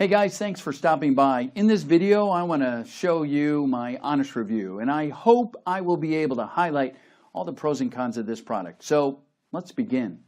Hey guys, thanks for stopping by. In this video, I want to show you my honest review, and I hope I will be able to highlight all the pros and cons of this product. So let's begin.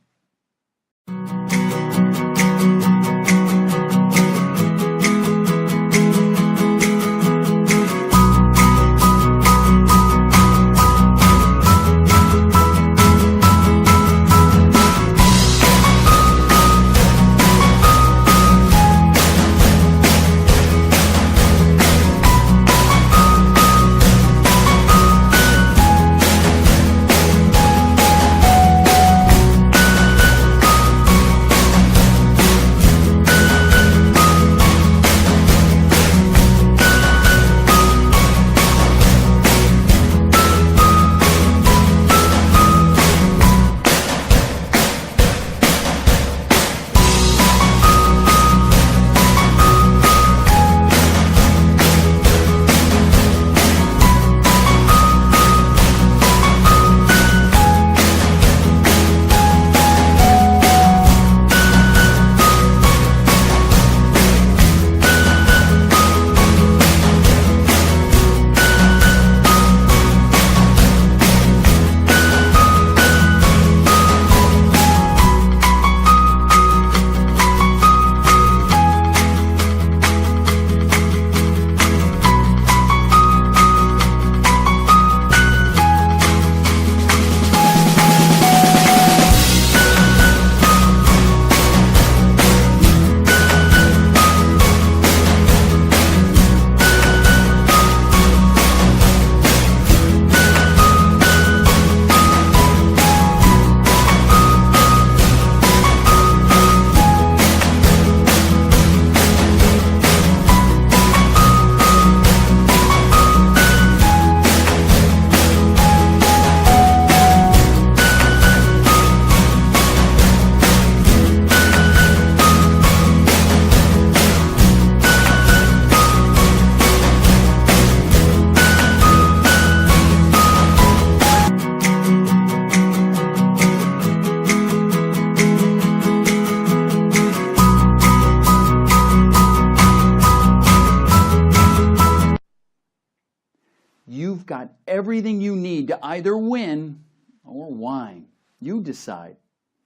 You've got everything you need to either win or whine. You decide.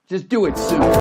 Just do it soon.